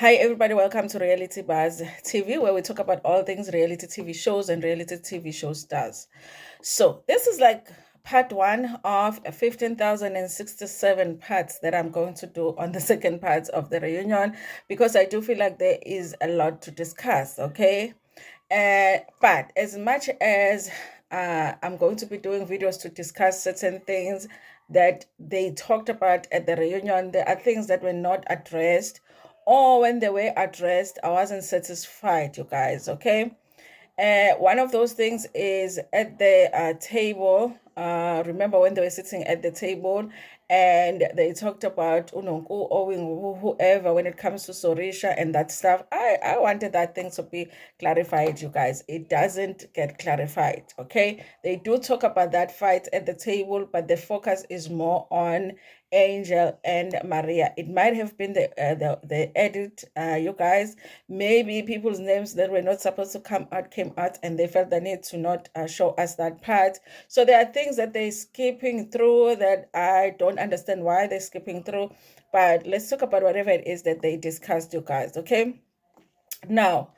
Hi, everybody. Welcome to Reality Buzz TV, where we talk about all things reality TV shows and reality TV show stars. So, this is like part one of 15,067 parts that I'm going to do on the second part of the reunion because I do feel like there is a lot to discuss. Okay. But as much as I'm going to be doing videos to discuss certain things that they talked about at the reunion, there are things that were not addressed, or when they were addressed, I wasn't satisfied, you guys. Okay. One of those things is at the table. Remember when they were sitting at the table and they talked about Unonku owing whoever when it comes to Sorisha and that stuff. I wanted that thing to be clarified, you guys. It doesn't get clarified. Okay. They do talk about that fight at the table, but the focus is more on Angel and Maria. It might have been the edit, you guys. Maybe people's names that were not supposed to come out came out, and they felt the need to not show us that part. So there are things that they're skipping through that I don't understand why they're skipping through. But let's talk about whatever it is that they discussed, you guys. Okay. Now,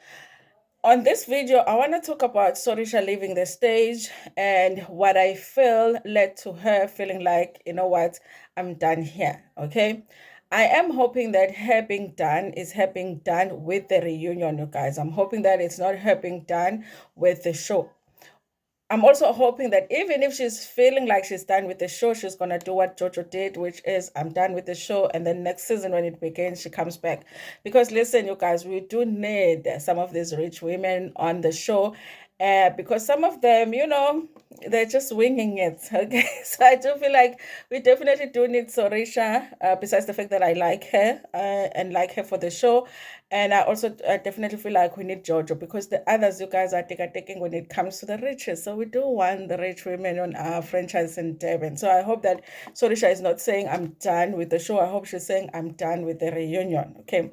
on this video, I want to talk about Sorisha leaving the stage and what I feel led to her feeling like, you know what, I'm done here. Okay. I am hoping that her being done is her being done with the reunion, you guys. I'm hoping that it's not her being done with the show. I'm also hoping that even if she's feeling like she's done with the show, she's gonna do what Jojo did, which is I'm done with the show, and then next season when it begins, she comes back. Because listen, you guys, we do need some of these rich women on the show, because some of them, they're just winging it. Okay, so I do feel like we definitely do need Sorisha. Besides the fact that I like her and like her for the show, and I also definitely feel like we need Jojo because the others you guys are taking when it comes to the riches. So we do want the rich women on our franchise in Devon. So I hope that Sorisha is not saying I'm done with the show. I hope she's saying I'm done with the reunion. Okay.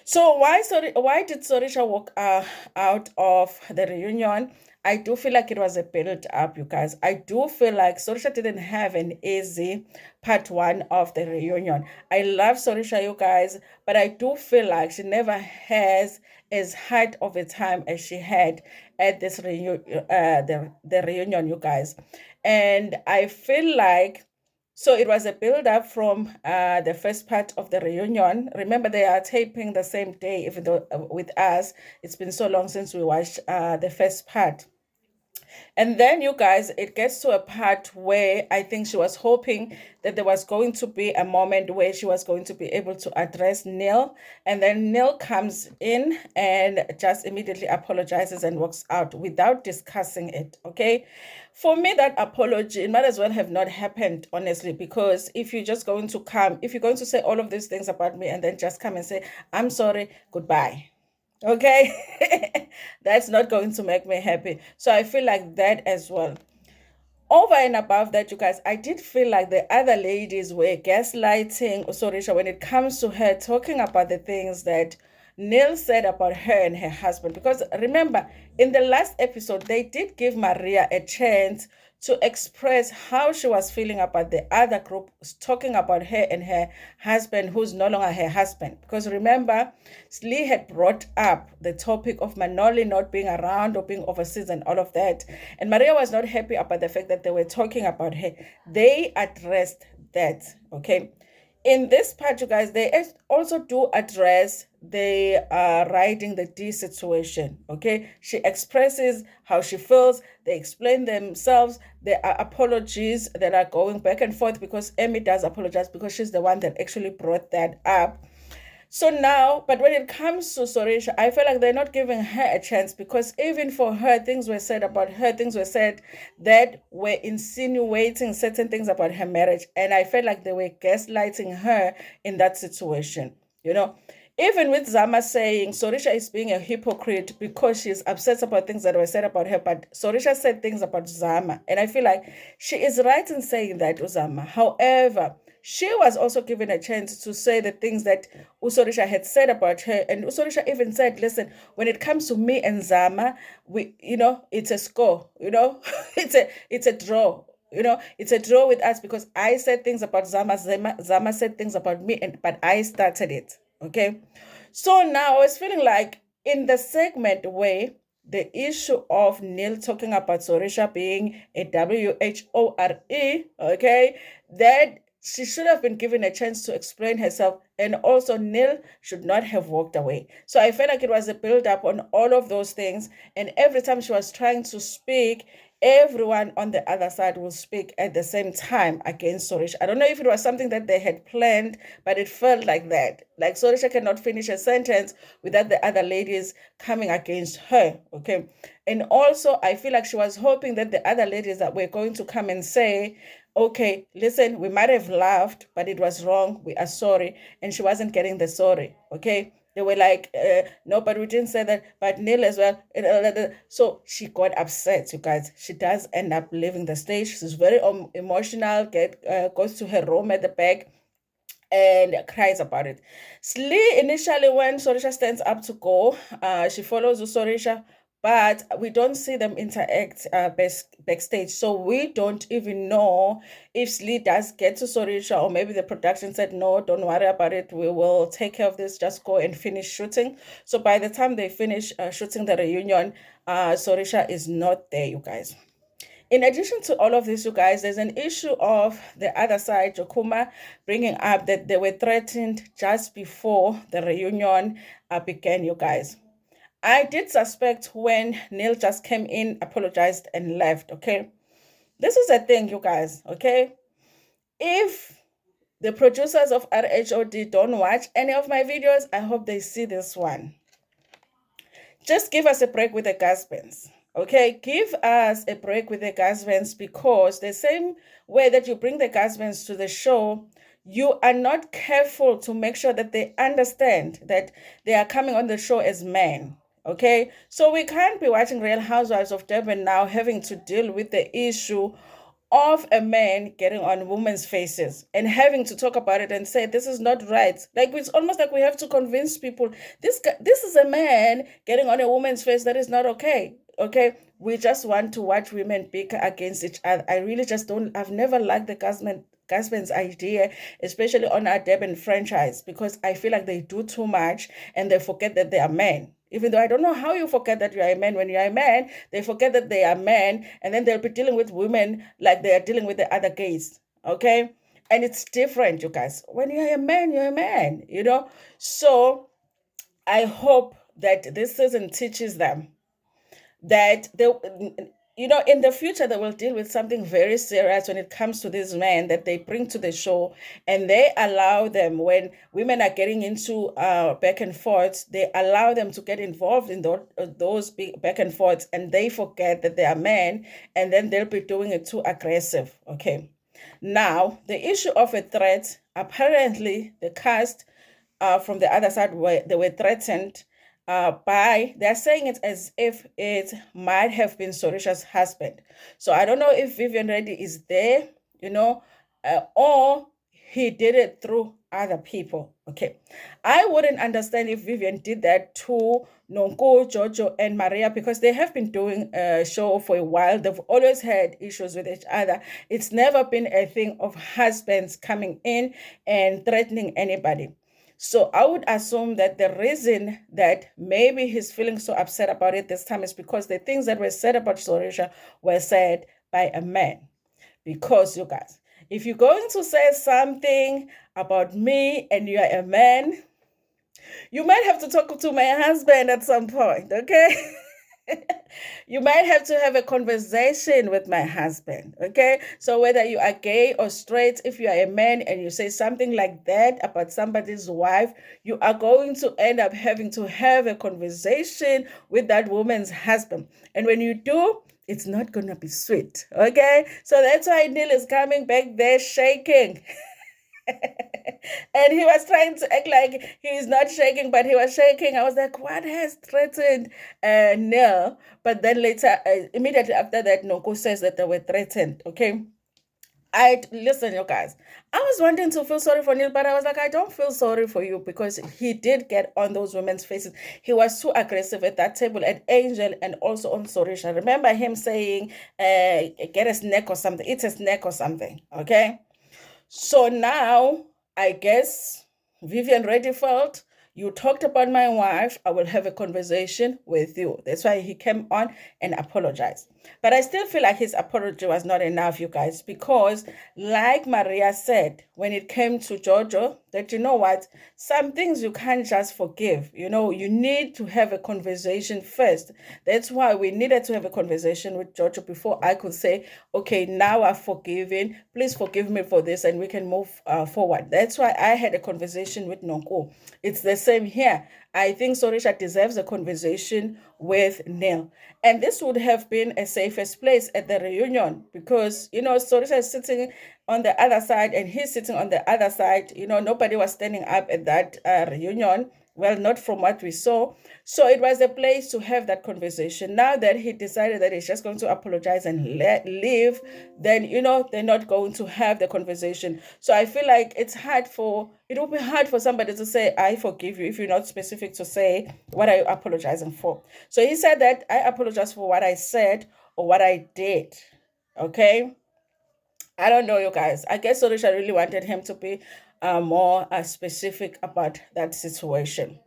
So why did Sorisha walk out of the reunion? I do feel like it was a build up, you guys. I do feel like Sorisha didn't have an easy part one of the reunion. I love Sorisha, you guys, but I do feel like she never has as hard of a time as she had at this the reunion, you guys. And I feel like so it was a build up from the first part of the reunion. Remember, they are taping the same day, even though with us, it's been so long since we watched the first part. And then, you guys, it gets to a part where I think she was hoping that there was going to be a moment where she was going to be able to address Neil. And then Neil comes in and just immediately apologizes and walks out without discussing it. Okay. For me, that apology, it might as well have not happened, honestly, because if you're just going to come, if you're going to say all of these things about me and then just come and say, I'm sorry, goodbye. Okay. That's not going to make me happy. So I feel like that as well. Over and above that, you guys, I did feel like the other ladies were gaslighting Sorisha when it comes to her talking about the things that Neil said about her and her husband. Because remember, in the last episode, they did give Maria a chance to express how she was feeling about the other group talking about her and her husband, who's no longer her husband. Because remember, Lee had brought up the topic of Manoli not being around or being overseas and all of that. And Maria was not happy about the fact that they were talking about her. They addressed that, okay? In this part, you guys, they also do address the riding the D situation. Okay, she expresses how she feels. They explain themselves. There are apologies that are going back and forth because Emmy does apologize because she's the one that actually brought that up. So now, but when it comes to Sorisha, I feel like they're not giving her a chance because even for her, things were said about her, things were said that were insinuating certain things about her marriage. And I felt like they were gaslighting her in that situation, you know. Even with Zama saying Sorisha is being a hypocrite because she's upset about things that were said about her, but Sorisha said things about Zama. And I feel like she is right in saying that, Uzama. However, she was also given a chance to say the things that Usorisha had said about her. And Usorisha even said, listen, when it comes to me and Zama, it's a score, it's a draw. It's a draw with us because I said things about Zama. Zama said things about me, but I started it. Okay. So now I was feeling like in the segment where the issue of Neil talking about Sorisha being a WHORE, okay, that she should have been given a chance to explain herself, and also Neil should not have walked away. So I felt like it was a build up on all of those things, and every time she was trying to speak, everyone on the other side will speak at the same time against Sorisha. I don't know if it was something that they had planned, but it felt like that. Like Sorisha cannot finish a sentence without the other ladies coming against her. Okay. And also, I feel like she was hoping that the other ladies that were going to come and say, okay, listen, we might have laughed, but it was wrong. We are sorry. And she wasn't getting the sorry. Okay. They were like, no, but we didn't say that, but Neil as well. So she got upset, you guys. She does end up leaving the stage. She's very emotional, goes to her room at the back and cries about it. Slee, initially, when Sorisha stands up to go, she follows Sorisha, but we don't see them interact backstage. So we don't even know if Slee does get to Sorisha, or maybe the production said, no, don't worry about it. We will take care of this. Just go and finish shooting. So by the time they finish shooting the reunion, Sorisha is not there, you guys. In addition to all of this, you guys, there's an issue of the other side, Jokuma, bringing up that they were threatened just before the reunion began, you guys. I did suspect when Neil just came in, apologized, and left, okay? This is a thing, you guys, okay? If the producers of RHOD don't watch any of my videos, I hope they see this one. Just give us a break with the Gusbands. Okay, give us a break with the Gusbands, because the same way that you bring the Gusbands to the show, you are not careful to make sure that they understand that they are coming on the show as men. Okay, so we can't be watching Real Housewives of Durban now having to deal with the issue of a man getting on women's faces and having to talk about it and say this is not right. Like, it's almost like we have to convince people this is a man getting on a woman's face, that is not okay. Okay, we just want to watch women bicker against each other. I really just don't. I've never liked the Gusband's idea, especially on our Durban franchise, because I feel like they do too much and they forget that they are men. Even though I don't know how you forget that you are a man. When you are a man, they forget that they are men, and then they'll be dealing with women like they are dealing with the other gays. Okay? And it's different, you guys. When you're a man, you're a man, you know? So I hope that this season teaches them that they, in the future they will deal with something very serious when it comes to these men that they bring to the show, and they allow them, when women are getting into back and forth, they allow them to get involved in those big back and forths, and they forget that they are men, and then they'll be doing it too aggressive. Okay. Now, the issue of a threat, apparently the cast from the other side they were threatened they're saying it as if it might have been Sorisha's husband. So I don't know if Vivian Reddy is there, or he did it through other people. Okay. I wouldn't understand if Vivian did that to Nonko, Jojo, and Maria, because they have been doing a show for a while. They've always had issues with each other. It's never been a thing of husbands coming in and threatening anybody. So I would assume that the reason that maybe he's feeling so upset about it this time is because the things that were said about Sorisha were said by a man. Because, you guys, if you're going to say something about me and you're a man, you might have to talk to my husband at some point, okay? You might have to have a conversation with my husband, okay? So whether you are gay or straight, if you are a man and you say something like that about somebody's wife, you are going to end up having to have a conversation with that woman's husband. And when you do, it's not going to be sweet, okay? So that's why Neil is coming back there shaking. And he was trying to act like he's not shaking, but he was shaking. I was like, what has threatened Neil? But then later, immediately after that, Noko says that they were threatened. Okay. Listen, you guys. I was wanting to feel sorry for Neil, but I was like, I don't feel sorry for you, because he did get on those women's faces. He was too aggressive at that table at Angel and also on Sorisha. Remember him saying, get a snack or something, eat a snack or something. Okay. So now, I guess Vivian Reddy felt You talked about my wife. I will have a conversation with you. That's why he came on and apologized. But I still feel like his apology was not enough, you guys, because like Maria said, when it came to Jojo, that you know what, some things you can't just forgive. You need to have a conversation first. That's why we needed to have a conversation with Jojo before I could say, okay, now I've forgiven. Please forgive me for this, and we can move forward. That's why I had a conversation with Nonko. It's the same here. I think Sorisha deserves a conversation with Neil. And this would have been a safest place at the reunion because, Sorisha is sitting on the other side and he's sitting on the other side. Nobody was standing up at that reunion. Well, not from what we saw. So it was a place to have that conversation. Now that he decided that he's just going to apologize and leave, then, they're not going to have the conversation. So I feel like it will be hard for somebody to say, I forgive you, if you're not specific to say, what are you apologizing for? So he said that I apologize for what I said or what I did. Okay. I don't know, you guys. I guess Sorisha really wanted him to be more specific about that situation.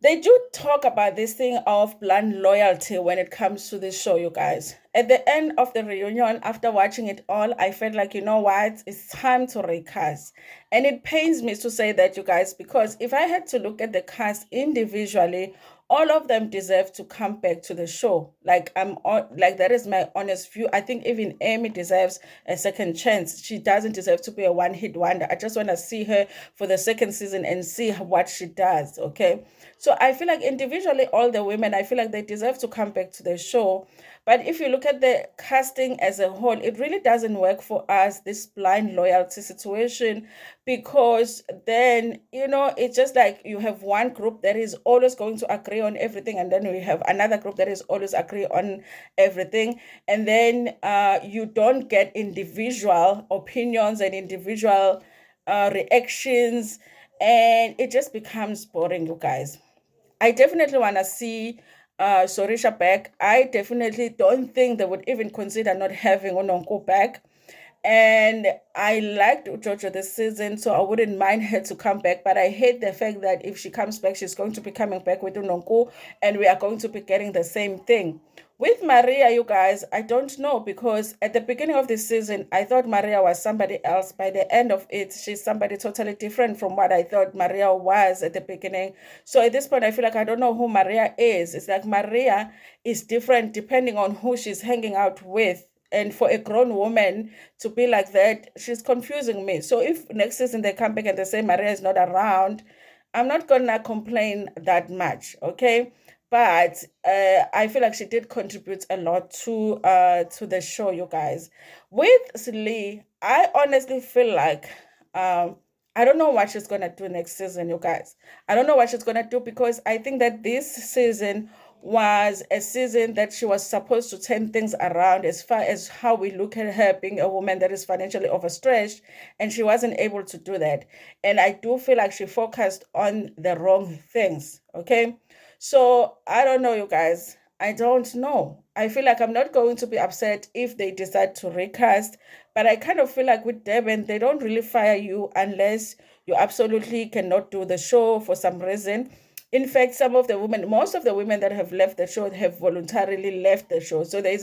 They do talk about this thing of blind loyalty when it comes to this show, you guys. At the end of the reunion, after watching it all, I felt like, you know what? It's time to recast. And it pains me to say that, you guys, because if I had to look at the cast individually, all of them deserve to come back to the show. Like that is my honest view. I think even Amy deserves a second chance. She doesn't deserve to be a one-hit wonder. I just want to see her for the second season and see what she does. Okay. So I feel like individually, all the women, I feel like they deserve to come back to the show. But if you look at the casting as a whole, it really doesn't work for us, this blind loyalty situation, because then, it's just like you have one group that is always going to agree on everything, and then we have another group that is always agree on everything. And then you don't get individual opinions and individual reactions, and it just becomes boring, you guys. I definitely want to see Sorisha back. I definitely don't think they would even consider not having Ononko back. And I liked Jojo this season, so I wouldn't mind her to come back. But I hate the fact that if she comes back, she's going to be coming back with Unonko, and we are going to be getting the same thing. With Maria, you guys, I don't know, because at the beginning of this season, I thought Maria was somebody else. By the end of it, she's somebody totally different from what I thought Maria was at the beginning. So at this point, I feel like I don't know who Maria is. It's like Maria is different depending on who she's hanging out with. And for a grown woman to be like that, she's confusing me. So if next season they come back and they say Maria is not around, I'm not gonna complain that much, okay? But I feel like she did contribute a lot to the show, you guys. With Lee, I honestly feel like I don't know what she's gonna do next season, you guys. I don't know what she's gonna do, because I think that this season was a season that she was supposed to turn things around as far as how we look at her being a woman that is financially overstretched, and she wasn't able to do that. And I do feel like she focused on the wrong things. Okay. So I don't know, you guys. I don't know. I feel like I'm not going to be upset if they decide to recast, but I kind of feel like with Devin, they don't really fire you unless you absolutely cannot do the show for some reason. In fact, most of the women that have left the show have voluntarily left the show. So there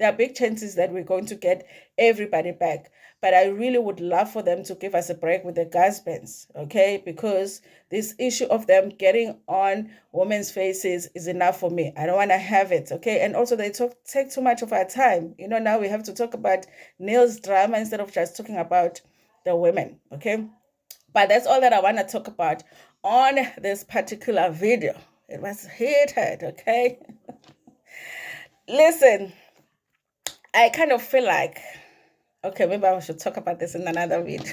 are big chances that we're going to get everybody back. But I really would love for them to give us a break with the Gusbands, okay? Because this issue of them getting on women's faces is enough for me. I don't want to have it, okay? And also they take too much of our time. Now we have to talk about Neil's drama instead of just talking about the women, okay? But that's all that I want to talk about on this particular video. It was heated, okay? Listen, I kind of feel like, okay, maybe I should talk about this in another video.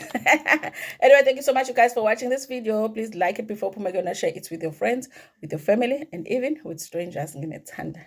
Anyway, thank you so much, you guys, for watching this video. Please like it before Pumagona, share it with your friends, with your family, and even with strangers in a tanda.